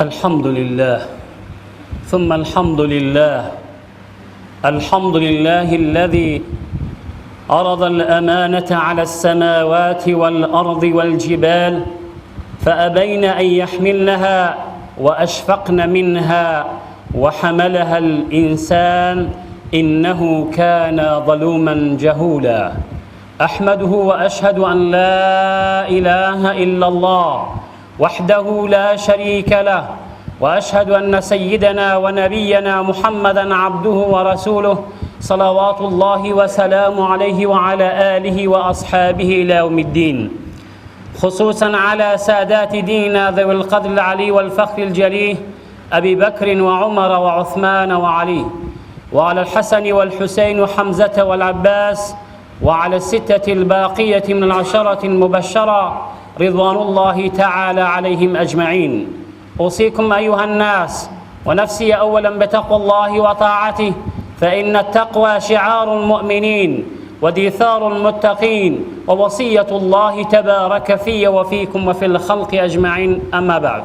الحمد لله ثم الحمد لله الذي عرض الأمانة على السماوات والأرض والجبال فأبين أن يحملنها وأشفقن منها وحملها الإنسان إنه كان ظلوما جهولا. أحمده وأشهد أن لا إله إلا الله وحده لا شريك له، وأشهد أن سيدنا ونبينا محمدا عبده ورسوله صلوات الله وسلامه عليه وعلى آله وأصحابه إلى يوم الدين، خصوصا على سادات ديننا ذوي القدر العلي والفخر الجليل أبي بكر وعمر وعثمان وعلي، وعلى الحسن والحسين وحمزة والعباس، وعلى الستة الباقية من العشرة المبشرة رضوان الله تعالى عليهم أجمعين. أوصيكم أيها الناس ونفسي أولا بتقوى الله وطاعته، فإن التقوى شعار المؤمنين وديثار المتقين ووصية الله تبارك في وفيكم وفي الخلق أجمعين. أما بعد،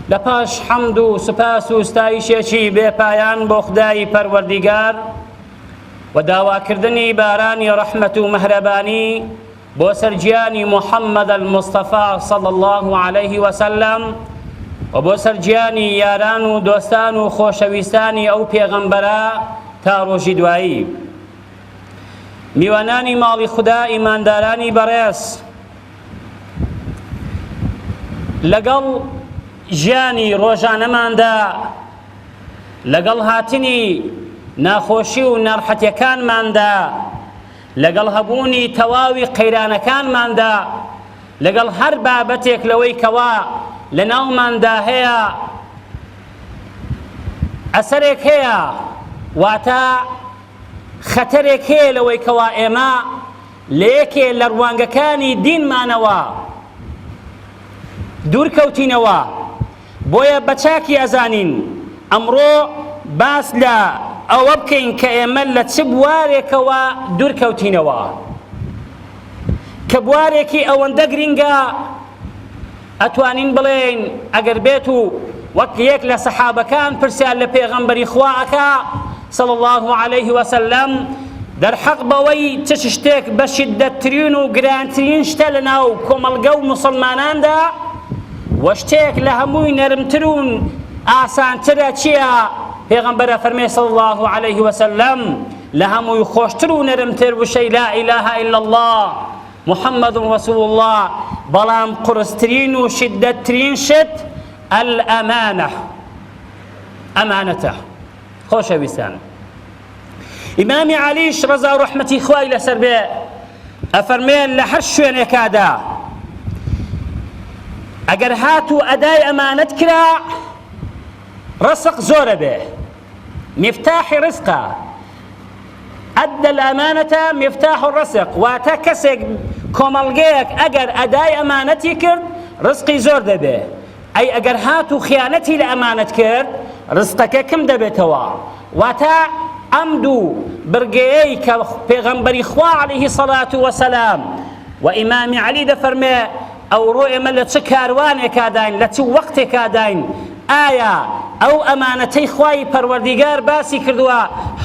لپاش حمد و سپاس و ستایشێکی بێپایان بۆ خدای پەروەردیگار و داواکردنی بارانی ڕەحمەت و مەهرەبانی بۆ سەرگیانی محەممەد المستەفا صلی الله عليه وسلم و بۆ سەرگیانی یاران و دۆستان و خۆشەویستانی ئەو پێغەمبەرە تا ڕۆژی دوایی. میوانانی ماڵی خوددا، ئیماندارانی بەڕێز، لەگەڵ ژیانی ڕۆژانەماندا، لەگەڵ هاتنی ناخۆشی و ناڕەحەتیەکانماندا، لەگەڵ هەبوونی تەواوی قەیرانەکانماندا، لەگەڵ هەر بابەتێک لەوەی کەوا لە ناوماندا هەیە ئەسەرێک هەیە، واتە خەتەرێک هەیە لەوەی کەوا ئێمە لە یەکێ لە ڕوانگەکانی دینمانەوە دوورکەوتینەوە. بۆیە بە چاکی ئەزانین ئەمڕۆ باس لە ئەوە بکەین کە ئێمە لە چ بوارێکەوە دوورکەوتینەوە، کە بوارێکی ئەوەندە گرنگە ئەتوانین بڵێن ئەگەر بێت و وەک یەک لە سەحابەکان پرسیار لە پێغەمبەری خواکە صلی الله عليه وسلم دەرحەق بەوەی چ شتێک بە شیددەتترین و گرانترین شتە لە ناو کۆمەڵگە و موسڵماناندا و شتێک لە هەمووی نەرمتر و ئاسانترە چییە؟ پێغەمبەرە فەرمێ صلی الله عليه وسلم لە هەمووی خۆشتر و نەرمتر وشەی لا إله إلا الله محمد رسول الله، بەڵام قورسترین و شیددەتترین شت الأمانة، ئەمانەتە. خۆشەویستان، ئیمامی عەلیش ڕەزا و ڕەحمەتی خوای لەسەر بێ ئەفەرمێن لە هەر شوێنێکادا ئەگەر هات و ئەدای ئەمانەت کرا ڕزق زۆرە بێ، مفتاحی ڕزقە، ئەدە الأمانەتە مفتاح الرزق، واتە کەسێک کۆمەڵگەیەک ئەگەر ئەدای ئەمانەتی کرد ڕزقی زۆر دەبێ. ئەی ئەگەر هات و خیانەتی لە ئەمانەت کرد ڕزقەکە کەم دەبێتەوە. واتە ئەم دوو برگەیەی کە پێغەمبەری خوا عەلەیهی سەڵات وەسەلام و ئیمامی عەلی دەفەرمێ ئەوڕۆ ئێمە لە چ کاروانێکا داین، لە چ وەختێکا داین، ئایا ئەو ئەمانەتەی خوای پەروەردیگار باسی کردووە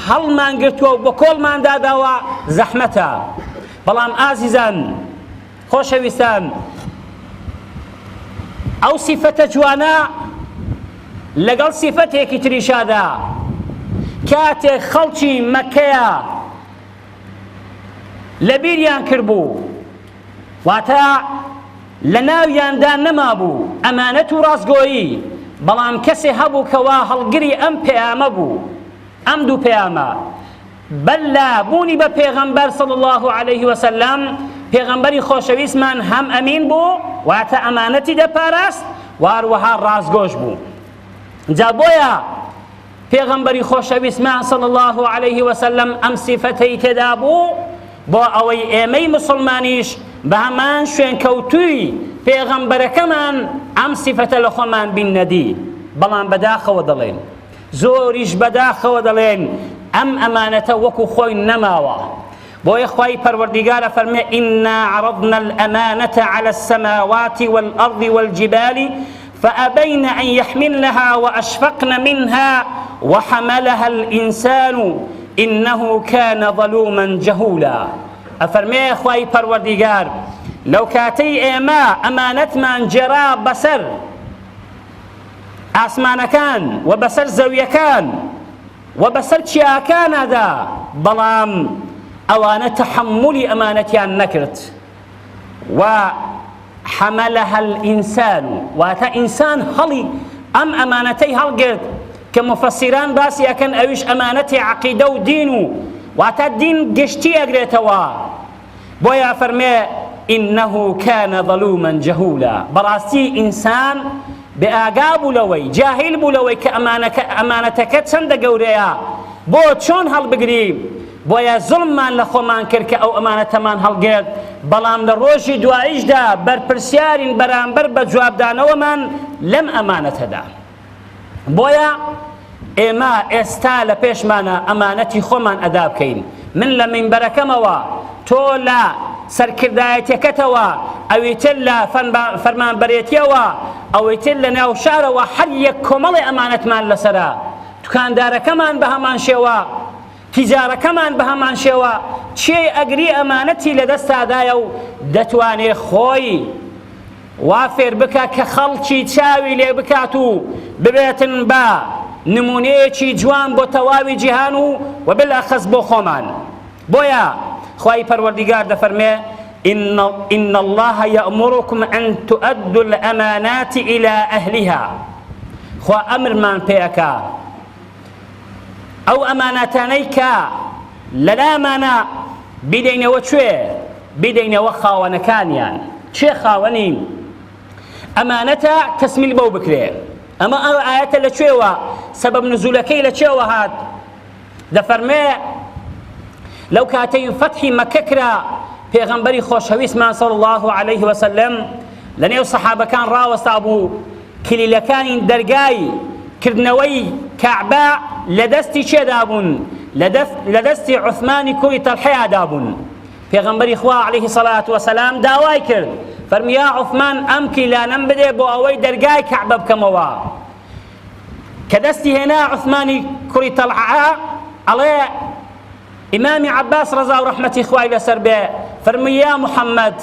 هەڵمان گرتووە و بە کۆڵمان داداوە؟ زەحمەتە. بەڵام ئازیزان خۆشەویستان، ئەو سیفەتە جوانە لەگەڵ سیفەتێکی تریشادا کاتێک خەڵکی مەکەیە لە بیریان کردبوو، واتە لە ناویاندا نەمابوو ئەمانەت و ڕاستگۆیی، بەڵام کەسێ هەبوو کەوا هەڵگری ئەم پەیامە بوو، ئەم دوو پەیامە بەللا بوونی بە پێغەمبەر صلی الله عليه وسلم. پێغەمبەری خۆشەویستمان هەم ئەمین بوو، واتە ئەمانەتی دەپاراست، واروەها ڕاستگۆش بوو. جا بۆیە پێغەمبەری خۆشەویستمان صلی الله عليه وسلم ئەم سیفەتەی تێدا بوو بۆ ئەوەی ئێمەی مسلمانیش بە هەمان شوێنکەوتووی پێغەمبەرەکەمان ئەم سیفەتە لە خۆمان بینەدی. بەڵام بەداخەوە دەڵێن، زۆریش بەداخەوە دەڵێن ئەم ئەمانەتە وەکو خۆی نەماوە. بۆیە خوای پەروەردیگارە فەرمێ ئینا عەرەضنا الأمانة على السماوات والأرض والجبال فأبين أن يحملنها وأشفقن منها وحملها الإنسان إنه كان ظلوما جهولا. أفرمي أخوي پروردگار لو كاتي إما أمانت من جرى بسر أسمان كان وبسر زوية كان وبسر شيا كان هذا بلام أوانة تحمل أمانتيان نكرت وحملها الإنسان واتا إنسان هلي أمانتي هلقرت كمفسران باسي أكن أويش أمانتي عقيدة ودينو واتا الدين قشتي أقريتوا بويا فرمي إنه كان ظلوما جهولا براستي إنسان بآقاب لوي جاهل بلوي كأمانتك تسند قوريا بو چون هل بقري بويا ظلمان لخومان كرك أو أمانتمان هل قرد بلام لروشي دواعيش دا برپرسيارين برانبر بجواب دانو من لم أمانت دا بويا إما استال پیش مانا أمانتي خومان أداب كين من لمن بركموا تولا سركردايتكتوا أويتلا فرمان بريتيوا أويتلا ناو شاروا حريك كمال أمانة مال لسرا تكان دار كمان بهمان شوا تجارة كمان بهمان شوا شيء أجري أمانتي لدست هذايو دتواني خوي وافر بكا كخلشي تشاوي لي بكاتو ببيت با نمونيشي جوان بو تواوي جهانو وبالأخص بو خومان بويا خواهي پروردگار دفرمي إن الله يأمركم أن تؤدوا الأمانات إلى أهلها خوا أمر من بيكا أو أماناتانيكا للا مانا بدين وشوي بدين وخاونكانيان شي خاونين أمانتا كسم البو بكري أما آيات لشوي سبب نزولكي لشوي هاد دفرمي لو كاتي فتحي مككرا پیغمبری خوشویسمان صلى الله عليه وسلم لنيو صحابة كان راوست أبو كليلكان درقاي كردنوي كعباء لدستي شدابون لدستي عثمان كوي طلحي دابون پیغمبری خوا عليه الصلاة والسلام داواي كرد فرمي يا عثمان أمكي لا ننبدي بو أوي درقاي كعبة بكموا كدستي هنا عثماني كوي طلحي عليه إمام عباس رضا ورحمة إخوائي لسربي فرمي يا محمد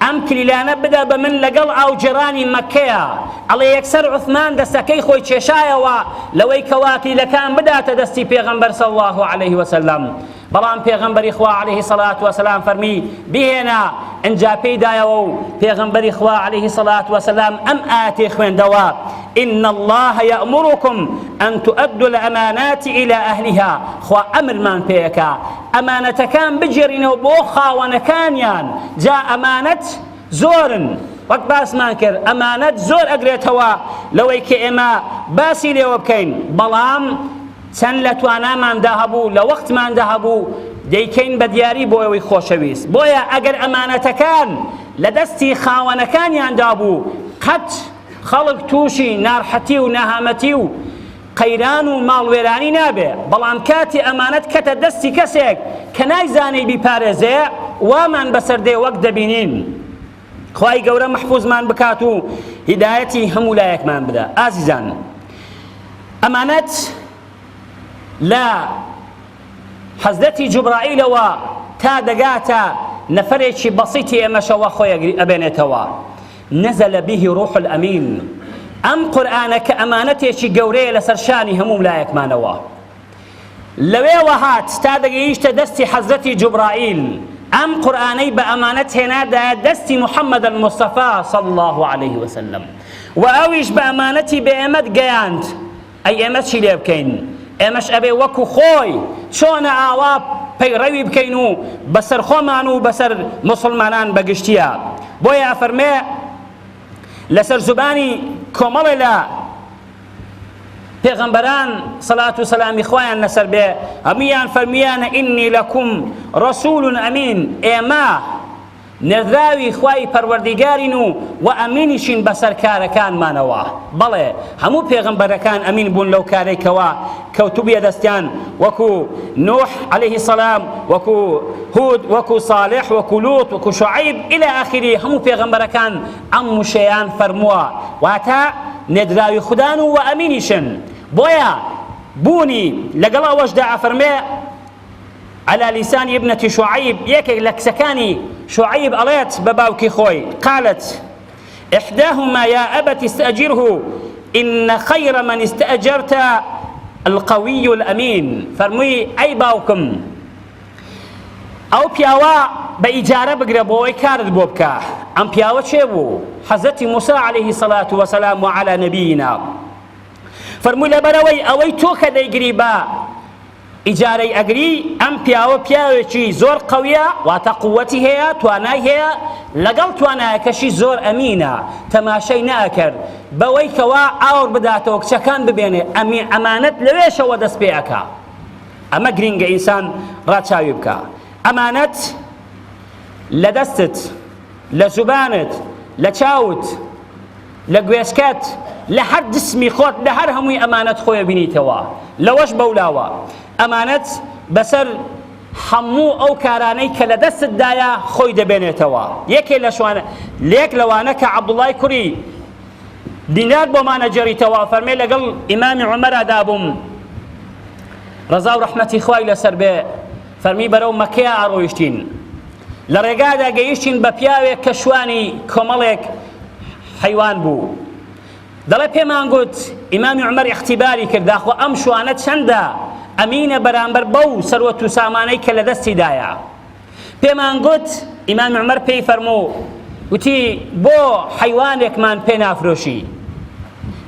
أمكن لا نبدأ بمن لقل أو جراني مكة على يكسر عثمان دستكي خوي تشايا ولوي كواكي لكان بدأ تدستي بيغمبر صلى الله عليه وسلم بلان بيغمبر إخوة عليه الصلاة والسلام فرمي بهنا إن جا بيدا يو بيغمبر إخوة عليه الصلاة والسلام أم آتي إخوين دوا إن الله يأمركم أن تؤدوا الأمانات إلى أهلها خوا أمر من بيكا أمانة كان بجرين وبوخا ونكانيان جاء أمانة زور وقت باس مانكر أمانة زور أقريتوا لويك إما باسي ليو بكين بلام چەند لە توانامان داهەبوو لە وەختمان داهەبوو دەیکەین بە دیاری بۆیەوەی خۆشەویست بۆیە ئەگەر ئەمانەتەکان لە دەستی خاوەنەکانیاندا بوو قەت خەڵک تووشی ناڕحەتی و نەهامەتی و قەیران و ماڵوێرانی نابێ بەڵام کاتی ئەمانەت کەتە دەستی کەسێک کە نایزانێ بیپارێزێ وامان بەسەردێ وەک دەبینین خوای گەورە محفوظمان بکات و هیدایەتی هەموو لایەکمان بدە ئازیزان ئەمانەت لا حەزرەتی جوبرائیلەوە تا دەگاتە نەفەرێکی بەسیتی ئێمەشەوە خۆی ئەبێنێتەوە نەزەلە بیهی ڕوح الئەمین ئەم قورئانە کە ئەمانەتێکی گەورەیە لەسەر شانی هەموو لایەکمانەوە لەوێوە هات تا دەگەیشتە دەستی حەزرەتی جوبرائیل ئەم قورئانەی بە ئەمانەت هێنادایە دەستی محەممەد المستەفا صلی الله عليه وسلم و ئەویش بە ئەمانەتی بە ئێمەت گەیاند ئەی ئێمە چی لێ بکەین ئێمەش ئەبێ وەکو خۆی چۆنە ئاوا پەیڕەوی بکەین و بەسەر خۆمان و بەسەر موسڵمانان بەگشتیە بۆیە ئەفەرمێ لەسەر زوبانی کۆمەڵێ لە پێغەمبەران سەڵات و سەلامی خوایان لەسەر بێ هەمویان فەرمیانە ئینی لەکوم ڕەسوول ئەمین ئێمە نێردراوی خوای پەروەردیگارین و ئەمینیشین بەسەر کارەکانمانەوە. بەڵێ هەموو پێغەمبەرەکان ئەمین بوون لەو کارێکەوە کەوتو بێ دەستیان، وەکو نوح عەلەیهی سەلام، وەکو هود، وەکو صالح، وەکو لوط، وەکو شوعەیب إلى آخری هەموو پێغەمبەرەکان ئەم وشەیان فەرمووە، واتە نێردراوی خودان و ئەمینیشن. بۆیە بوونی لەگەڵ ئەوەشدا ئەفەرمێ على لسان ابنة شعيب، يك لكسكاني شعيب أليت بباوكي خوي، قالت إحداهما يا أبت استأجره إن خير من استأجرت القوي الأمين. فرمي أي باوكم أو بياوا بإجارة بقربوي كارد بوبكا أم بياوا شيبو حضرت موسى عليه الصلاة والسلام وعلى نبينا. فرمي لبروي أوي توكا دي قريبا ئیجارەی ئەگری ئەم پیاوە پیاوێکی زۆر قەویە، واتە قووەتی هەیە، توانای هەیە، لەگەڵ توانایەکەشی زۆر ئەمینە، تەماشەی ناکرد بەوەی کەوا ئاور بداتەوە کچەکان ببێنێ، ئەمانەت لەوێشەوە دەست پێ ئەکا. ئەمە گرینگە ئینسان ڕاچاوی بکە. ئەمانەت لە دەستت، لە زوبانت، لە چاوت، لە گوێسکەت، لە هەر جسمی خۆت، لە هەر هەمووی ئەمانەت خۆیە بینیتەوە. لەوەش بەولاوە ئەمانەت بەسەر هەموو ئەو کارانەی کە لە دەستتدایە خۆی دەبێنێتەوە. لێک لەوانە کە عەبدوڵای کوڕی دینار بۆمانە جێڕیتەوە، فەرمێ لەگەڵ ئیمامی عومەرا دابووم ڕەزا و ڕەحمەتی خوای لەسەر بێ، فەرمی بەرەو مەکەیە ئاڕۆیشتین، لە ڕێگادا گەیشتین بە پیاوێک کە شوانی کۆمەڵێک حەیوان بوو. دەڵێ پێمان گوت ئیمامی عومەر ئیختیباری کرد داخۆ ئەم شوانە چەندە ئەمینە بەرامبەر بەو سەروەت و سامانەی کە لە دەستیدایە. پێمان گوت ئیمامی عومەر پێی فەرموو، وتی بۆ حەیوانێکمان پێ نافرۆشی؟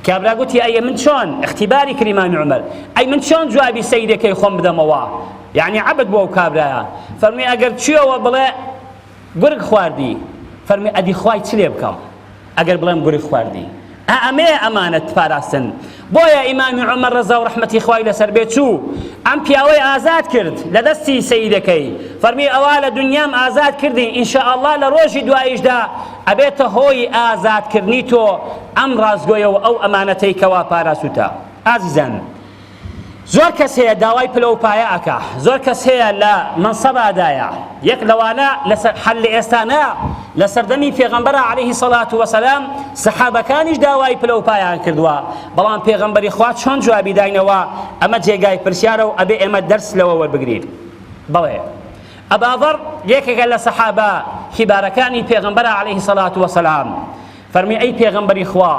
کابرا گوتی ئەیە من چۆن؟ ئیختیباری کرد ئیمامی عومەر، ئەی من چۆن جوابی سەیدەکەی خۆم بدەمەوە؟ یعنی عەبد بۆ ئەو کابرایە. فەرمی ئەگەر چیەوە بڵێ گورگ خواردی، فەرمی ئەدی خوای چ لێ بکەم ئەگەر بڵێم گورگ خواردی؟ ئەمێ ئەمانەت پاراستن. بۆیە ئیمامی عومەر ڕەزا و ڕەحمەتی خوای لەسەر بێ چوو ئەم پیاوەی ئازاد کرد لە دەستی سەیدەکەی، فەرمی ئەوا لە دونیام ئازاد کردی، ئینشاءالله لە ڕۆژی دواییشدا ئەبێتە هۆی ئازادکردنی تۆ ئەم ڕازگۆیە و ئەو ئەمانەتەی کەوا پاراسوتە. ئازیزان، زۆر کەس هەیە داوای پلە و پایە ئەکا، زۆر کەس هەیە لە منسەبادایە، یەک لەوانە هەر لە ئێستانە لە سەردەمی پێغەمبەرە عەلەیهی سەڵات وەسەلام سەحابەکانیش داوای پلە و پایان کردووە، بەڵام پێغەمبەری خوا چۆن جوابی داینەوە؟ ئەمە جێگای پرسیارە و ئەبێ ئێمە دەرس لەوە وەربگرین. بەڵێ ئەباذەر یەکێکە لە سەحابە خیبارەکانی پێغەمبەرە عەلەیهی سەڵات وەسەلام، فەرمی ئەی پێغەمبەری خوا،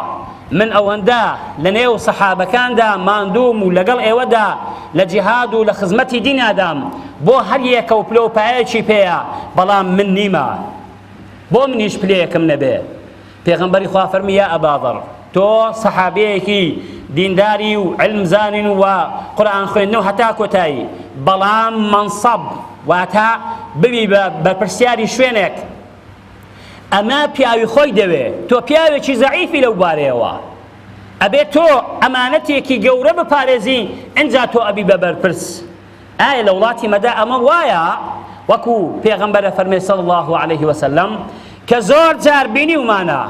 من ئەوەندە لە نێو سەحابەکاندا ماندووم و لەگەڵ ئێوەدا لە جیهاد و لە خزمەتی دینادام، بۆ هەر یەکە و پلە و پایەکی پێیە، بەڵام من نیمە، بۆ منیش پلەیەکم نەبێ. پێغەمبەری خوا فەرمی یا ئەباذەر، تۆ سەحابەیەکی دینداری و علمزانین و قورئان خوێندنەوە هەتا کۆتایی، بەڵام منسەب واتە ببی بە پرسیاری شوێنێک، ئەمە پیاوی خۆی دەوێ، تۆ پیاوێکی زەعیفی لەو بارەیەوە، ئەبێ تۆ ئەمانەتێکی گەورە بپارێزی، ئەنجا تۆ ئەبی بە بەرپرس. ئایا لە وڵاتی مەدا ئەمە وایە؟ وەکو پێغەمبەرە فەرمێ صلی الله علیه وسلم کە زۆر جار بینیومانە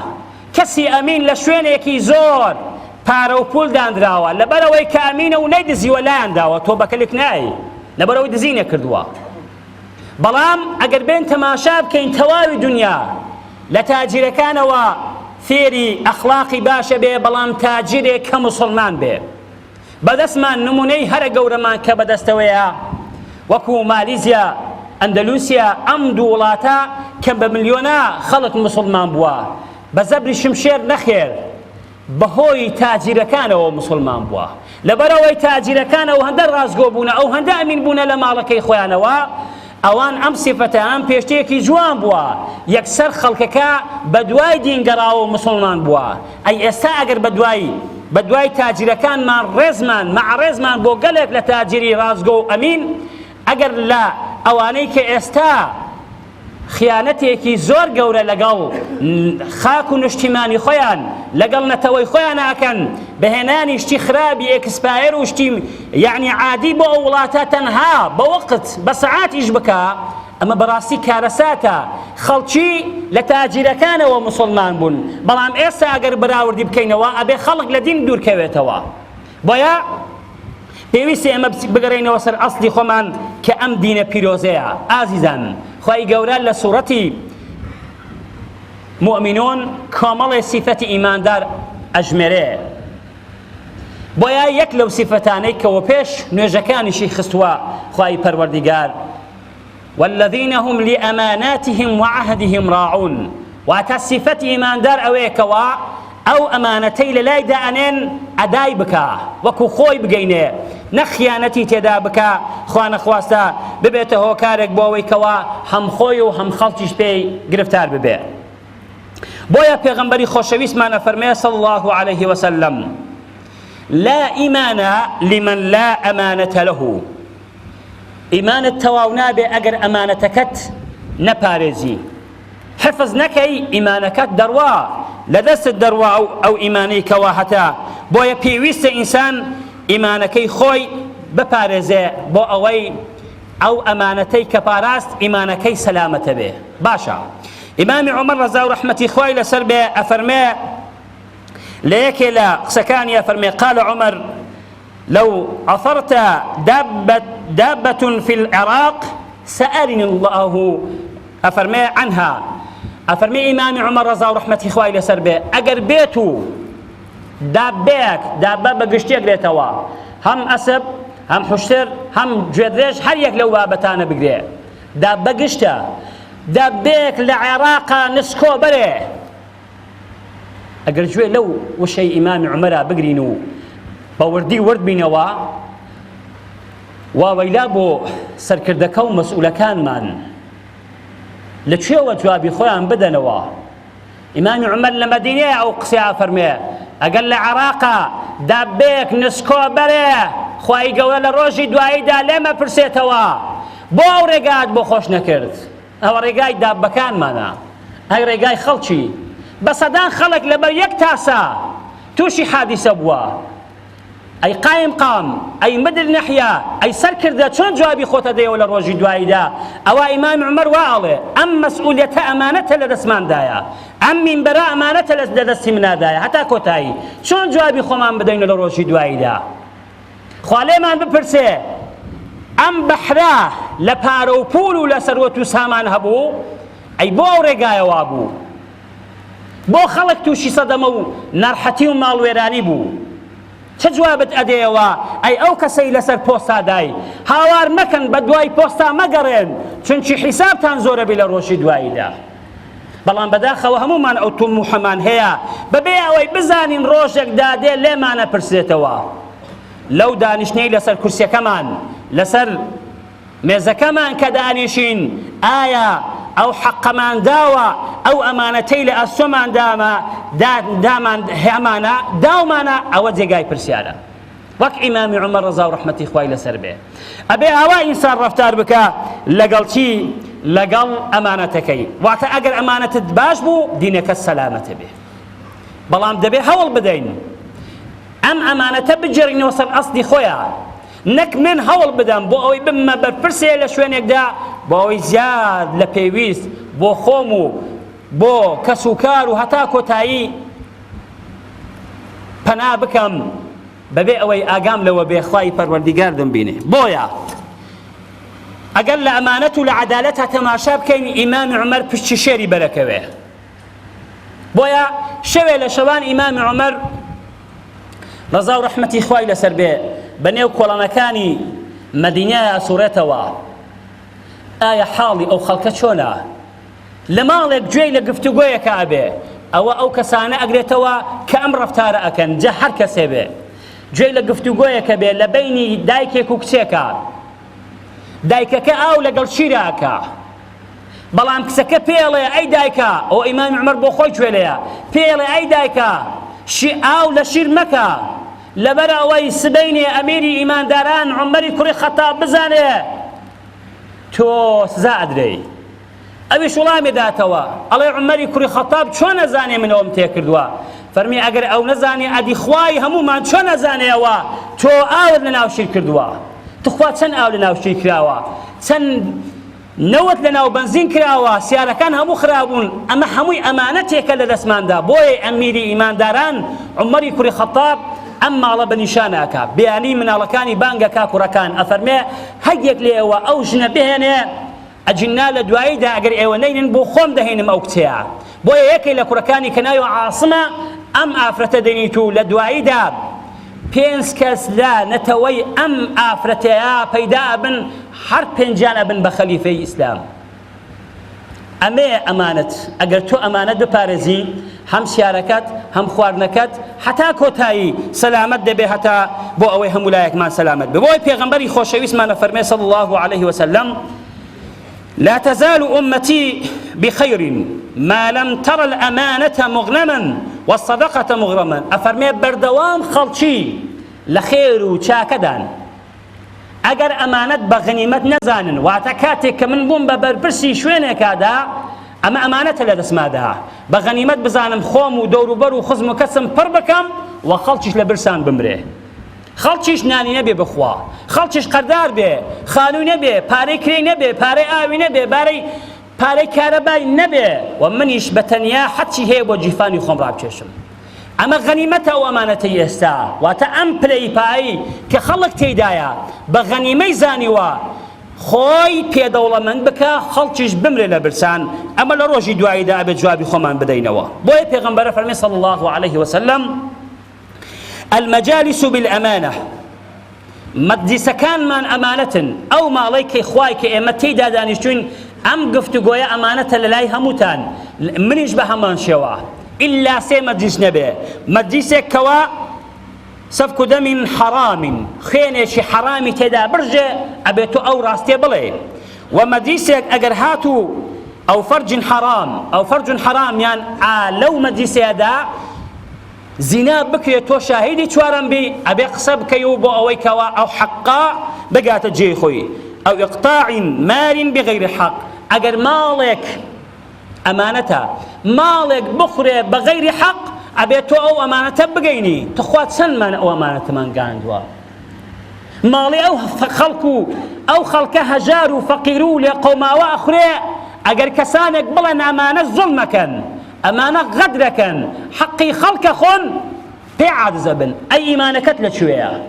کەسی ئەمین لە شوێنێکی زۆر پارە و پول دانراوە، لەبەرەوەی کە ئەمینە و نەیدزیوە لایەنداوە، تۆ بەکەلێک نایی، لەبەرەوەی دزی نەکردووە. بەڵام ئەگەر بێن تەماشا بکەین تەواوی دنیا لە تاجیرەکانەوە فێری ئەخلاقی باشە بێ، بەڵام تاجیرێک کە موسڵمان بێ. بەدەستمان نمونەی هەرە گەورەمان کە بەدەستەوەیە وەکو مالیزیا، ئەندەلوسیا، ئەم دوو وڵاتە کە بە ملیۆنە خەڵک موسڵمان بووە، بە زەبری شمشێر نەخێر بەهۆی تاجیرەکانەوە موسڵمان بووە. لەبەرەوەی تاجیرەکانەوە هەندە ڕازگۆ بوونە، ئەو هەندە ئەمین بوونە لە ماڵەکەی خۆیانەوە، ئەوان ئەم سیفەتە ئەم پێشتەیەکی جوان بووە، یەکسەر خەڵکەکە بە دوای دینگەڕاوە و موسڵمان بووە. ئەی ئێستا ئەگەر بە دوای تاجیرەکانمان ڕێزمان مەعڕێزمان بۆ گەلێک لە تاجیری ڕازگۆ و ئەمین، ئەگەر لە ئەوانەی کە ئێستا خیانەتێکی زۆر گەورە لەگەڵ خاک و نیشتیمانی خۆیان لەگەڵ نەتەوەی خۆیان ئاکەن، بەهێنانی شتی خراپی ئێکسپایر و شتی یعنی عادی بۆ ئەو وڵاتە تەنها بە وەقت بە سەعاتیش بکە، ئەمە بەڕاستی کارەساتە خەڵکی لە تاجیرەکانەوە موسڵمان بوون بەڵام ئێستا ئەگەر بەراوردی بکەینەوە ئەبێ خەڵک لە دین دوورکەوێتەوە بۆیە پێویستە ئێمە بگەڕێنەوە سەر ئەسڵی خۆمان کە ئەم دینە پیرۆزەیە ئازیزان خوای گەورە لە سوورەتی مؤمنون کۆمەڵی سیفەتی ئیماندار ئەژمێرێ بۆیە یەک لەو سیفەتانەی کەوە پێش نوێژەکانیشی خستووە خوای پەروەردیگار والذين هم لأماناتهم وعهدهم راعون واتە سیفەتی ئیماندار ئەوەیەکەوە ئەو ئەمانەتەی لە لای دائەنێن ئەدای بکە وەکو خۆی بگەینێ نەخیانەتی تێدا بکە خوا نەخواستە ببێتە هۆکارێک بۆ ئەوەی کەوا هەم خۆی و هەم خەڵکیش پێی گرفتار ببێ بۆیە پێغەمبەری خۆشەویستمان ئەفەرمێ صلی الله عليه وسلم لا إيمان لمن لا أمانة له ئیمانت تەواو نابێ ئەگەر ئەمانەتەکەت نەپارێزی حفظ نەکەی ئیمانەکەت دەڕوا لەدەستت دەڕوا ئەو ئیمانەی کەوا هەتا بۆیە پێویستە ئینسان ئیمانەکەی خۆی بپارێزێ بۆ ئەوەی ئەو ئەمانەتەی کە پاراست ئیمانەکەی سەلامەتە بێ باشە ئیمامی عومەر ڕەزا و ڕەحمەتی خوای لەسەر بێ ئەفەرمێ لە یەکێ لە قسەکانی ئەفەرمێ قال عومەر لو عثرت دابة في العراق سألني الله أفرمي عنها أفرمي إمام عمر رضا ورحمة إخوائي لسربي أجر بيتو دابة بقشتيك ليتوا هم أسب هم حشتر هم جدريج هر يك لو بابتانا بقري دابة قشتا دابيك لعراق نسكو بري أجر جوي لو وشي إمام عمر بقرينو باوردی ورد بینەوە واوەیلا بۆ سەرکردەکە و مەسئولەکانمان لەکوێوە جوابی خۆیان بدەنەوە ئیمامی عومەر لە مەدینەیە ئەو قسەیە فەرمێ ئەگەر لە عێراقا دابێک نسکۆ بەرێ خوای گەورە لە ڕۆژی دواییدا لێمە پرسێتەوە بۆ ئەو ڕێگات بۆ خۆش نەکرد ئەوە ڕێگای دابەکانمانە ئەی ڕێگای خەڵکی بە سەدان خەڵک لەبەر یەک تاسە تووشی حادیسە بووە ئەی قایم قام ئەی مدر نەحیا ئەی سەر کردە چۆن جوابی خۆتە دەیەوە لە ڕۆژی دواییدا ئەوە ئیمام عومەر واڵێ ئەم مەسئولیەتە ئەمانەتە لە دەستماندایە ئەم مینبەرە ئەمانەتە لە دەستی منادایە هەتا کۆتایی چۆن جوابی خۆمان بدەینە لە ڕۆژی دواییدا خوا لێمان بپرسێ ئەم بەحرا لە پارە و پول و لە سەروەت و سامان هەبوو ئەی بۆ ئەو ڕێگایەوە بوو بۆ خەڵک تووشی سەدەمە و ناڕحەتی و ماڵوێرانی بوو چه جوابت ئەدەیەوە ئەی ئەو کەسەی لەسەر پۆستا دای هاوار مەکەن بە دوای پۆستا مەگەڕێن چونکی حیسابتان زۆرە بێ لە ڕۆژی دواییدا بەڵام بەداخەوە هەمومان ئەو توموحەمان هەیە بەبێ ئەوەی بزانین ڕۆژێک دادێ لێمانە پرسێتەوە لەو دانیشتنەی لەسەر کورسیەکەمان لەسەر مێزەکەمان کە دانیشین ئایا ئەو حەقەمان داوە ئەو ئەمانەتەی لە ئەستۆمان دامان هەمانە داومانە ئەوە جێگای پرسیارە وەک ئیمامی عومەر ڕەزا و ڕەحمەتی خوای لەسەر بێ ئەبێ ئەوا ئینسان ڕەفتار بکە لەگەڵ چی لەگەڵ ئەمانەتەکەی واتە ئەگەر ئەمانەتت باش بوو دینەکە سەلامەتە بێ بەڵام دەبێ هەوڵ بدەین ئەم ئەمانەتە بجێڕینەوە سەر ئەسڵی خۆیان نەک من هەوڵ بدەم بۆ ئەوەی بمە بەرپرسێ لە شوێنێکدا بۆ ئەوەی زیاد لە پێویست بۆ خۆم و بۆ کەس و کار و هەتا کۆتایی پەنا بکەم بەبێ ئەوەی ئاگام لەوە بێ خوای پەروەردیگار دەمبینێ بۆیە ئەگەر لە ئەمانەت و لە عەدالەتە تەماشا بکەین ئیمامی عومەر پشتی شێری بەرەکەوێ بۆیە شەوێ لە شەوان ئیمامی عومەر ڕەزا و ڕەحمەتی خوای لەسەر بێ بەنێو کۆڵانەکانی مەدینەیە ئەسوورێتەوە ئایا حاڵی ئەو خەڵکە چۆنە لە ماڵێک گوێی لە گفتوگۆیەکە ئەبێ ئەوە ئەو کەسانە ئەگرێتەوە کە ئەم ڕەفتارە ئەکەن جە هەر کەسێ بێ گوێی لە گفتوگۆیەکە بێ لە بەینی دایکێک و کچێکە دایکەکە ئاو لەگەڵ شیرەکە بەڵام کچەکە پێڵێ ئەی دایکە ئەو ئیمامی عومەر بۆ خۆی کوێلەیە پێڵێ ئەی دایکە ئاو لە شیر مەکە لەبەر ئەوەی سبەینێ ئەمیری ئیمانداران عومەری کوڕی خەتاب بزانێ تۆ سزا ئەدرێی ئەویش وڵامی داتەوە ئەڵێ عومەری کوڕی خەتاب چۆن نەزانێ من ئەوم تێ کردووە فەرمی ئەگەر ئەو نەزانێ ئەدی خوای هەمومان چۆن نەزانێەوە تۆ ئاوت لە ناو شیر کردووە تخوا چەند ئاو لە ناو شیر کراوە چەند نەوت لەناو بنزین کراوە سیارەکان هەموو خرابوون ئەمە هەمووی ئەمانەتێکە لە دەستماندا بۆیە ئەمیری ئیمانداران عومەری کوڕی خەتاب ئەم ماڵە بەنیشانەکە بەیانی مناڵەکانی بانگەکە کوڕەکان ئەفەرمێ هەرێک لە ئێوە ئەو ژنە بهێنێ ئەجننا لە دواییدا ئەگەر ئێوە نەینن بۆ خۆم دەهێنم ئەو کچەیە بۆیە یەکێک لە کوڕەکانی کە ناوی عاصمە ئەم ئافرەتە دەنیت و لە دواییدا 5 کەس لە نەتەوەی ئەم ئافرەتەیە پەیدا بن هەر 5 ئەبن بە خەلیفەی ئیسلام ئەمێ ئەمانەت ئەگەر تۆ ئەمانەت بپارێزی هەم سیارەکەت هەم خواردنەکەت حتا کۆتایی سەلامەت دەبێ هەتا بۆ ئەوەی هەموو لایەکمان سەلامەت بێ بۆی پێغەمبەری خۆشەویستمانە فەرمێ صلی الله عليه وسلم لا تزال أمتي بخير ما لم تر الأمانة مغنما والصدقة مغرما أفرمي بردوام خلشي لخير وشاكدان أجر أمانة بغنيمة نزانن واتكاتك من بوم ببربرسي شوينك هذا أما أمانة لا تسمعها بغنيمة بزانم خوم ودور وبر وخزم وكسم بربكم وخلشش لبرسان بمره خەڵکیش نانی نەبێ بخوا خەڵکیش قەردار بێ خانووی نەبێ پارەی کرێی نەبێ پارەی ئاوی نەبێ پارەی کارەبای نەبێ و منیش بەتەنیا حەچی هەیە بۆ جیفانی خۆم ڕابکێشم ئەمە غەنیمەتە و ئەمانەتەی ئێستا واتە ئەم پلەی پایی کە خەڵک تێیدایە بە غەنیمەی زانیوە خۆی پێدەوڵەمەند بکە خەڵکیش بمرێ لە برسان ئەمە لە ڕۆژی دواییدا ئەبێت جوابی خۆمان بدەینەوە بۆیە پێغەمبەر فەرمێ صلی الله عليه وسلم المجالس بالأمانة مجلس كان من أمانة أو ما عليك إخوائك إمتى دانشون أم قفت جويا أمانة للاي هموتان من يشبه من شوا إلا سي مجلس نبي مجلس كوا سفك دم حرام خينش حرامي تدا برجة أبيتو أو راستي بلي ومجلس أجرهاتو أو فرج حرام يعني لو مجلس هذا زنا بكري تو شاهدي چوارم بي ابي قصب كيو بو اوي كوا او حقا بقات جي خوي او اقطاع مال بغير حق اگر مالك امانته مالك بخري بغير حق ابي تو او امانته بقيني تخوات سن من او امانته من قاندوا مالي او خلق هجار فقيرو لقوما واخرى اگر كسانك بلن امانه ظلمكن أمانة غدركن حقي خلق خون بيعاد زبن أي إيمانك لشوية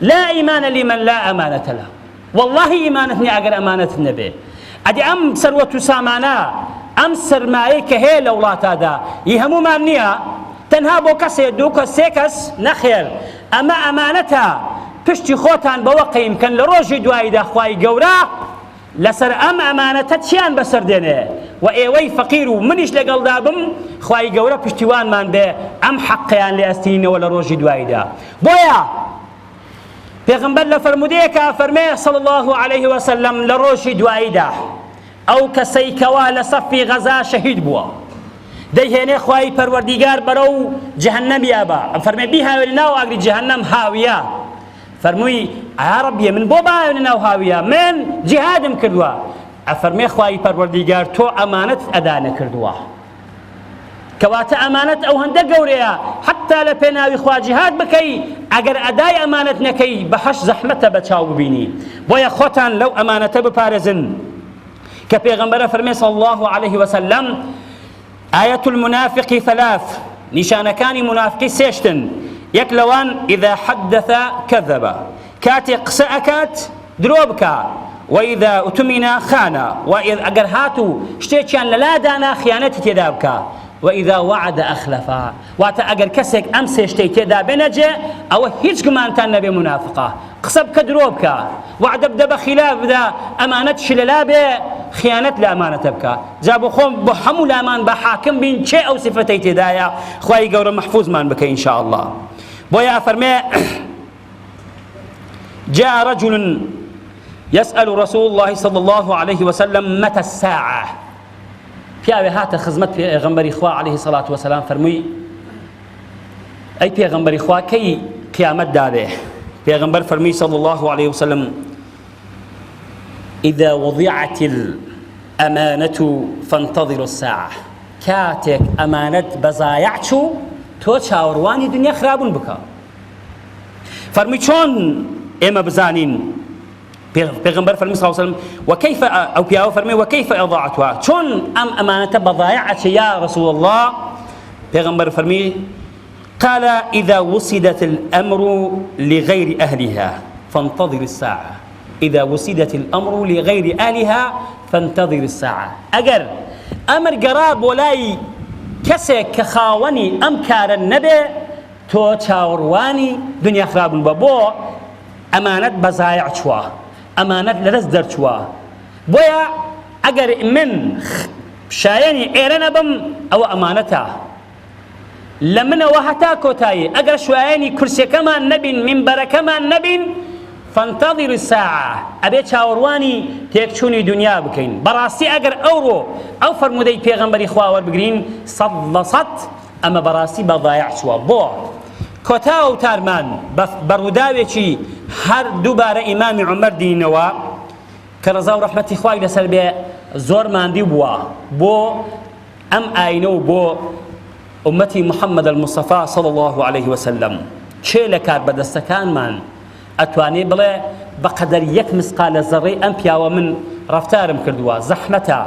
لا إيمان لمن لا أمانة له والله إيمانتني أجر أمانة النبي أدي أم سروة سامانا أم سرمايك هي لولات هذا يهمو مانيا تنها بوكس يدوك سيكس نخير أما أمانتها بشتي خوتان بوقي يمكن لروج دواي داخواي جورا لسر أم أمانة تشيان بسر دينه وإيوي فقير ومنيش لقل دابم خواهي قورا پشتیوان من به أم حقيان لأستينه ولا روجي دوايدا بويا پیغمبر لفرموديك فرميه صلى الله عليه وسلم لروجي دوايدا أو كسيكوا لصفي غزا شهيد بوا ديهنه خواهي پروردگار برو جهنم يابا فرمي بيها ولناو أغري جهنم هاوية فرموي يا ربي من بوبا ولناو هاوية من جهادم كردوا أفرمي خواهي پروردگار تو أمانت أدانة كردوا كواتا أمانت أو هنده قوريا حتى لبناوي خواه جهاد بكي أگر أداي أمانت نكي بحش زحمته بچاو ببيني بويا خوتان لو أمانته بپارزن كبيغمبر فرمي صلى الله عليه وسلم آية المنافق 3 نشان كان منافقي سيشتن يكلوان إذا حدث كذب كاتي قسأكات دروبكا وإذا أتمنى خانا وإذا أجر هاتو شتيتشان لا دانا خيانتي تدابكا وإذا وعد أخلفا واتا أجر كسك أمس شتيتي دا بنجي أو هيج كمان تان نبي منافقة قصب كدروبكا وعد بدب خلاف ذا أمانة شللابة خيانة لأمانة تبكا جابوا خوم بحمو الأمان بحاكم بين شيء أو صفتي تدايا خواهي قورا محفوظ مان بك إن شاء الله بويا فرمي جاء رجل يسأل رسول الله صلى الله عليه وسلم متى الساعة پیاوی هات خدمت پیغمبری خوا عليه الصلاة والسلام فرموی أي پیغمبری خوا کی قیامت داده پیغمبر فرمی صلى الله عليه وسلم إذا وضعت الأمانة فانتظروا الساعة كاتك أمانة بزايعشو تو چاوروانی دنیا خرابون بکا فرمی چون اما بزانین پیغمبر فرمی صلی الله علیه و سلم وكيف او پیاو فرمی وكيف اضاعتها چون امانته بضايعت يا رسول الله پیغمبر فرمی قال اذا وسدت الامر لغير اهلها فانتظر الساعه اذا وسدت الامر لغير اهلها فانتظر الساعه اگر امر قراب ولاي كسك كخاوني امكار النبي تو چاورواني دنيا خراب بابو امانت بضايع چوا امانت لرز در چوا بويا اگر من شايني ايرنا بم او امانتا لمن وهتا كوتاي اگر شويني كرسي كمان نبين منبر كمان نبين فانتظر الساعة أبي تشاورواني تيكشوني دنيا بكين براسي أجر أورو أو فرمودي بيغمبري خواور بقرين صد أما براسي بضايع شوا بو كوتاو تارمان بروداوي شي هر دوباره إمام عمر دينوا كرزاو رحمتي خواي لسر بي زور ماندي بو أم آينو بو أمتي محمد المصطفى صلى الله عليه وسلم چه لكار بدستكان من ئەتوانێ بڵێ بەقەدەر یەک مسقالە زەڕەی ئەم پیاوە من ڕەفتارم کردووە زەحمەتە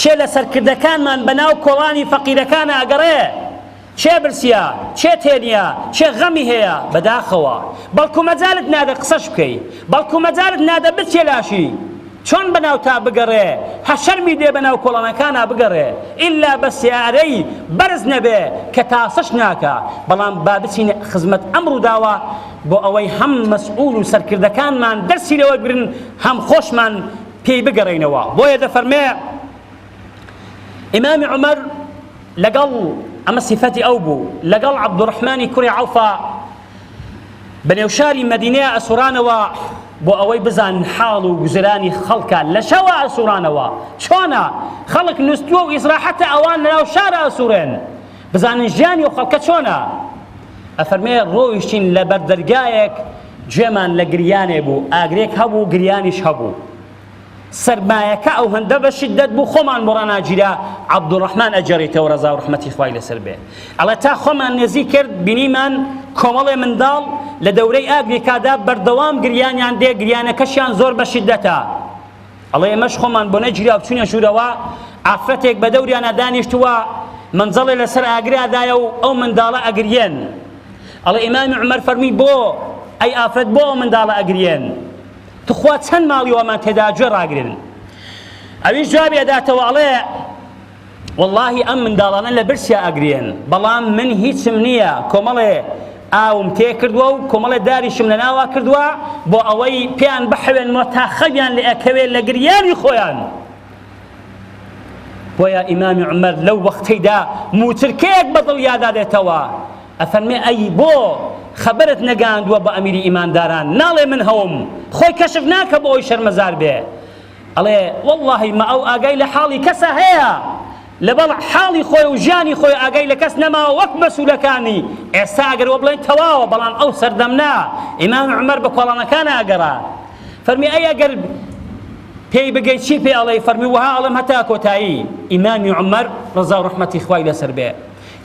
چێ لە سەرکردەکانمان بەناو کۆڵانی فەقیرەکانە ئەگەڕێ چێ برسیە چێ تێنیە چێ غەمی هەیە بەداخەوە بەڵکو مەجالت نادە قسەش بکەی بەڵکو مەجالت نادە بچێ لاشی چۆن بەناو تا بگەڕێ هەشەرمی دێ بەناو کۆڵانەکانە بگەڕێ ئیلا بە سیارەی بەرز نەبێ کە تاسەش ناکە بەڵام با بچینە خزمەت ئەم ڕووداوە بۆ ئەوەی هەم مەسئول و سەرکردەکانمان دەرسی لەوە بگرن هەم خۆشمان پێی بگەڕێنەوە بۆیە دەفەرمێ ئیمامی عومەر لەگەڵ ئەمە سیفەتی ئەو بوو لەگەڵ عەبدوڕەحمانی کوڕی عەوفە بەنێو شاری مەدینەیە ئەسوورانەوە بۆ ئەوەی بزان حاڵ و گوزرانی خەڵکە لە شەوە ئەسوورانەوە چۆنە خەڵک نوستووە و ئیسراحەتە ئەوان لەناو شارە ئەسوورێن بزانن ژیانی و خەڵکە چۆنە ئەفەرمێ ڕۆیشتین لە بەردەرگایەک گوێمان لە گریانێ بوو ئاگرێک هەبوو گریانیش هەبوو سەرمایەکە ئەو هەندە بە شیدەت بوو خۆمان بۆ ڕاناگیرا عەبدوڕەحمان ئەجەڕێتەوە ڕەزا و ڕەحمەتی خوای لەسەر بێ ئەڵێ تا خۆمان نێزی کرد بینیمان کۆمەڵێ منداڵ لە دەورەی ئاگرێکادا بەردەوام گریانیان دێ گریانەکەشیان زۆر بە شیدەتە ئەڵێ ئێمەش خۆمان بۆ نەگیرا و بچوونە ژوورەوە ئافرەتێک بە دەوریانە دانیشتووە منجەڵێ لەسەر ئاگرادایە و ئەو منداڵە ئەگریێن ئەڵێ ئیمامی عومەر فەرمی بۆ ئەی ئافرەت بۆ ئەو منداڵە ئەگریێن تخوا چەند ماڵی وەمان تێدا گوێ ڕاگرن ئەویش جوابی ئەداتەوە ئەڵێ واللهی ئەم منداڵانە لە برسیا ئەگرێن بەڵام من هیچم نییە کۆمەڵێ ئاوم تێ کردووە و کۆمەڵێ داریشم لە ناوا کردووە بۆ ئەوەی پێیان بحەوێنەوە تا خەویان لێ ئەکەوێت لە گریانی خۆیان بۆیە ئیمامی عومەر لەو وەختەیدا موترکەیەک بەدڵیادا دێتەوە ئەفەرمێ ئەی بۆ خەبەرت نەگەاندووە بە ئەمیری ئیمانداران ناڵێ من هەوم خۆی کەشف ناکە بۆ ئەوی شەرمەزار بێ ئەڵێ وەڵڵاهی ما ئەو ئاگای لە حاڵی کەسە هەیە لەبەڵ حاڵی خۆی و ژیانی خۆی ئاگای لە کەس نەماوە وەک مەسئولەکانی ئێستا ئەگەر وە بڵێن تەواوە بەڵام ئەو سەردەمنا ئیمام عومەر بە کۆڵانەکانە ئەگەڕا فەرمی ئەی ئەگەر پێی بگەیت چی پێ ئەڵێ فەرمی وها ئەڵێم هەتا کۆتایی ئیمامی عومەر ڕەزا و ڕەحمەتی خوای لەسەر بێ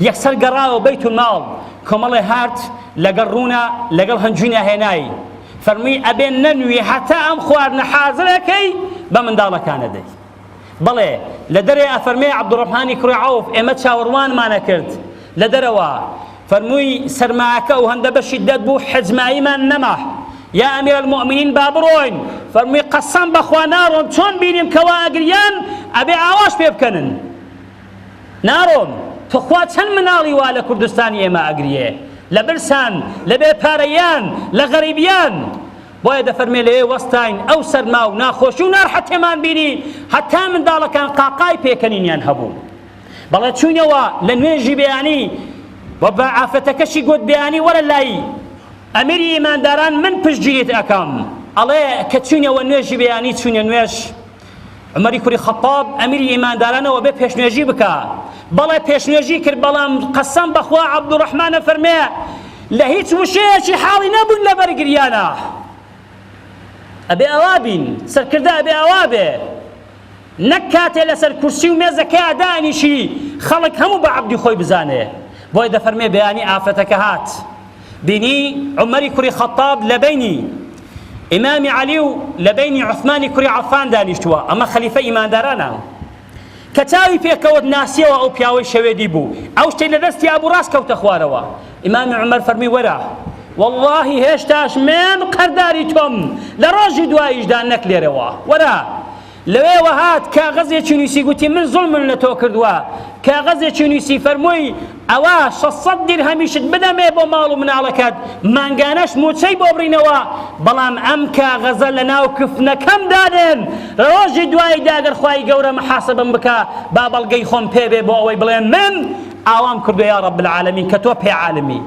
یەکسەر گەڕاوە بەیت الماڵ کۆمەڵێ هات لەگەڵ ڕوونە لەگەڵ هەنجوینە هێنایی فەرمی ئەبێن نەنوی هەتا ئەم خواردنە حازرەکەی بە منداڵەکانە دەی بەڵێ لە دەرێ ئەفەرمێ عەبدوڕەحمانی کوڕی عەوف ئێمە چاوەڕوانمانە کرد لە دەرەوە فەرمووی سەرمایەکە و هەندە بە شیدەت بوو حجماییمان نەما یا ئەمیر المؤمنین با بڕۆین فەرمووی قەسەم بەخوا ناڕۆم چۆن بینیم کەوا ئەگریان ئەبێ ئاواش پێ بکەنن ناڕۆم تخوا چەند مناڵی وا لە کوردستانی ئێمە ئەگریێ لە برسان لە بێپارەیان لە غەریبیان بۆیە دەفەرمێ لەوێ وەستاین ئەو سەرما و ناخۆشی و ناڕەحەتێمان بینی هەتا منداڵەکان قاقای پێکەنینیان هەبوو بەڵێ چوونەوە لە نوێژی بەیانی و بە ئافرەتەکەشی گوت بەیانی وەرە لای ئەمیری ئیمانداران من پشتگیریت ئەکەم ئەڵێ کە چوونەوە نوێژی بەیانی چوونە نوێژ عومەری کوڕی خەتاب ئەمیری ئیماندارانەوە بێ پێشنوێژی بکە بەڵێ پێشنوێژی کرد بەڵام قەسەم بەخوا عەبدوڕەحمانە فەرمێ لە هیچ وشەیەکی حاڵی نەبوون لەبەر گریانە ئەبێ ئەوا بین سەرکردە ئەبێ ئەوا بێ نەک کاتێ لەسەر کورسی و مێزەکەی دانیشی خەڵک هەموو بە عەبدی خۆی بزانێ بۆیە دەفەرمێ بەیانی ئافرەتەکە هات بینی عومەری کوڕی خەتاب لە بینی إمام علي لبين عثمان كري عفان دانيشتوا أما خليفة إيمان دارانا كتاوي فيكود ناسية أو بياوي شويدي بو أو شتي لدستي أبو راس كوت خواروا إمام عمر فرمي ورا والله هشتاش من قرداري توم لروجي دوايش دانك ليروا ورا لوي وهات كاغزي تشنيسي قلتي من ظلم لتو كردوا كاغزي تشنيسي فرموي اواش 600 درهم شد بدا ما بو مالو من علكات ما نقاناش موتشي بوبرينوا بلام ام كاغزا لنا وكفنا كم دادن روجي دواي داغر خواي قورا محاسبا بكا بابا القيخون بيبي بو اوي بلين من اوام كردو يا رب العالمين كتو بي عالمي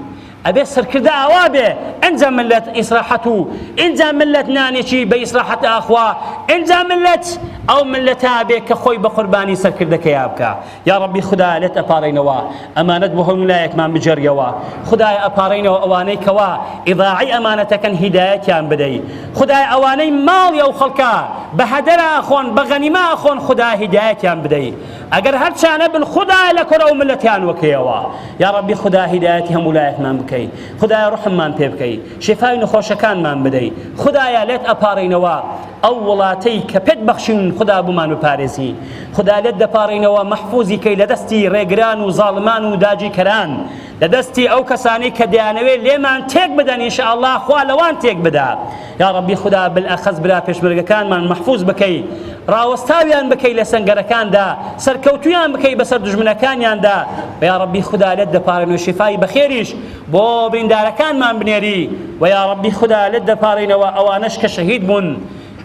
أبي سر كذا أوابه إنزا ملت إصلاحته إنزا ملت نانيشي بإصلاحة أخوة إنزا ملت أو ملتها بك خوي بقرباني سر كذا كيابك يا ربي خدا لت أبارينوا أمانة بهم لا يكمن بجريوا خدا أبارينوا أوانيك وا إضاعي أمانتك هداية كان بدي خدا أواني مال يا خلقا بهدر أخون بغنيمة أخون خدا هداية كان بدي أجر هرشان بن خدا لكرو ملتيان وكيوا يا ربي خدا هدايتهم ولا يكمن بك خدایا رحمان پێ بکەی شفای نەخۆشەکانمان بدەی خدایا لێت ئەپارڕینەوە ئەو وڵاتەی کە پێت بەخشین خدا بمان بپارێزی خدا لێت دەپارڕینەوە مەحفوظی کەی لە دەستی ڕێگران و زاڵمان و داگیرکەران لە دەستی ئەو کەسانەی کە دەیانەوێت لێمان تێک بدەن ئینشاءالله خوا لەوان تێک بدا یا ربی خدا بالئەخەز برا پێشمەرگەکانمان مەحفوظ بکەی ڕاوەستاویان بکەی لە سەنگەرەکاندا سەرکەوتویان بکەی بەسەر دژمنەکانیاندا یا ربی خدا لێت دەپارڕین و شفای بەخێریش بۆ بریندارەکانمان بنێری و یا ربی خدا لێت دەپارڕینەوە ئەوانەش کە شەهید بوون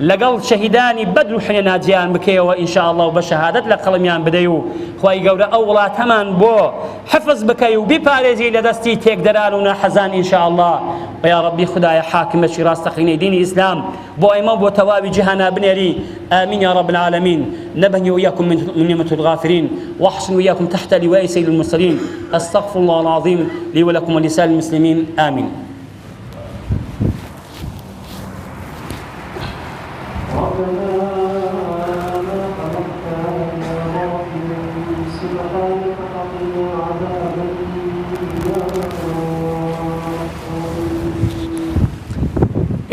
لەگەڵ شەهیدانی بەدر و حونێن ناجیان بکەیەوە ئینشاءالله و بە شەهادەت لە قەڵەمیان بدەی و خوای گەورە ئەو وڵاتەمان بۆ حفظ بکەی و بیپارێزی لە دەستی تێکدەران و ناحەزان ئینشاءالله و یا ربی خدایە حاکمەتی ڕاستەقینەی دینی ئیسلام بۆ ئێمە بۆ تەواوی جیهانا بنێری آمين يا رب العالمين نبهني وإياكم من نعمة الغافرين واحسن وإياكم تحت لواء سيد المرسلين أستغفر الله العظيم لي ولكم ولسائر المسلمين آمين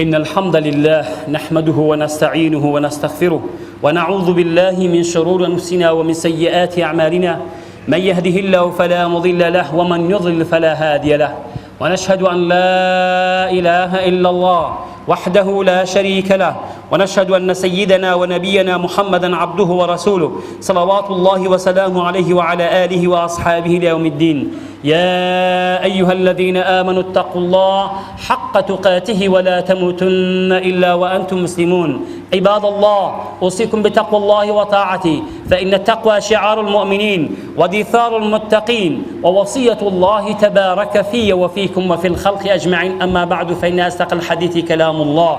إن الحمد لله نحمده ونستعينه ونستغفره ونعوذ بالله من شرور أنفسنا ومن سيئات أعمالنا من يهده الله فلا مضل له ومن يضلل فلا هادي له ونشهد أن لا إله إلا الله وحده لا شريك له ونشهد أن سيدنا ونبينا محمدا عبده ورسوله صلوات الله وسلامه عليه وعلى آله وأصحابه ليوم الدين يا أيها الذين آمنوا اتقوا الله حق تقاته ولا تموتن إلا وأنتم مسلمون عباد الله أوصيكم بتقوى الله وطاعته فإن التقوى شعار المؤمنين ودثار المتقين ووصية الله تبارك في وفيكم وفي الخلق أجمعين أما بعد فإن أصدق الحديث كلام الله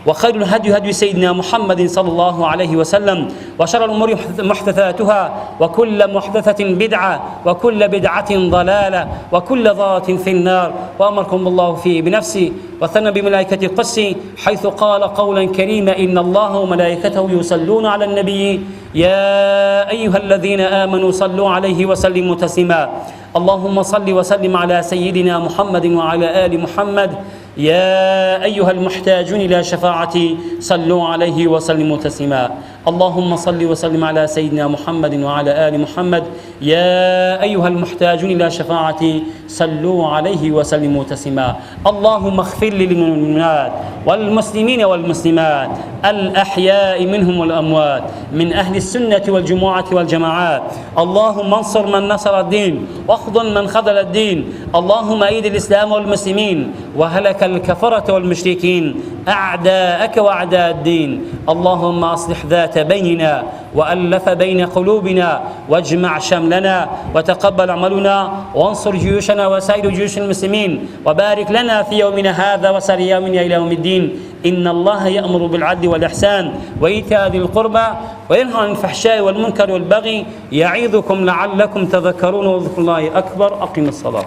وخير الهدي هدي سيدنا محمد صلى الله عليه وسلم وشر الأمور محدثاتها وكل محدثة بدعة وكل بدعة ضلالة وكل ضلالة في النار وأمركم الله فيه بنفسي وثنى بملائكة قدسي حيث قال قولا كريما إن الله وملائكته يصلون على النبي يا أيها الذين آمنوا صلوا عليه وسلموا تسليما اللهم صل وسلم على سيدنا محمد وعلى آل محمد يا أيها المحتاجون إلى شفاعتي صلوا عليه وسلموا تسليما اللهم صل وسلم على سيدنا محمد وعلى آل محمد يا أيها المحتاجون إلى شفاعتي صلوا عليه وسلموا تسليما اللهم اغفر للمؤمنات والمسلمين والمسلمات الأحياء منهم والأموات من أهل السنة والجماعة والجماعات اللهم انصر من نصر الدين واخذل من خذل الدين اللهم أيد الإسلام والمسلمين وهلك الكفرة والمشركين أعداءك وأعداء الدين اللهم أصلح ذات بيننا وألف بين قلوبنا واجمع شملنا وتقبل عملنا وانصر جيوشنا وسائر جيوش المسلمين وبارك لنا في يومنا هذا وسائر يومنا إلى يوم الدين إن الله يأمر بالعدل والإحسان وإيتاء ذي القربى وينهى عن الفحشاء والمنكر والبغي يعظكم لعلكم تذكرون واذكروا الله أكبر أقم الصلاة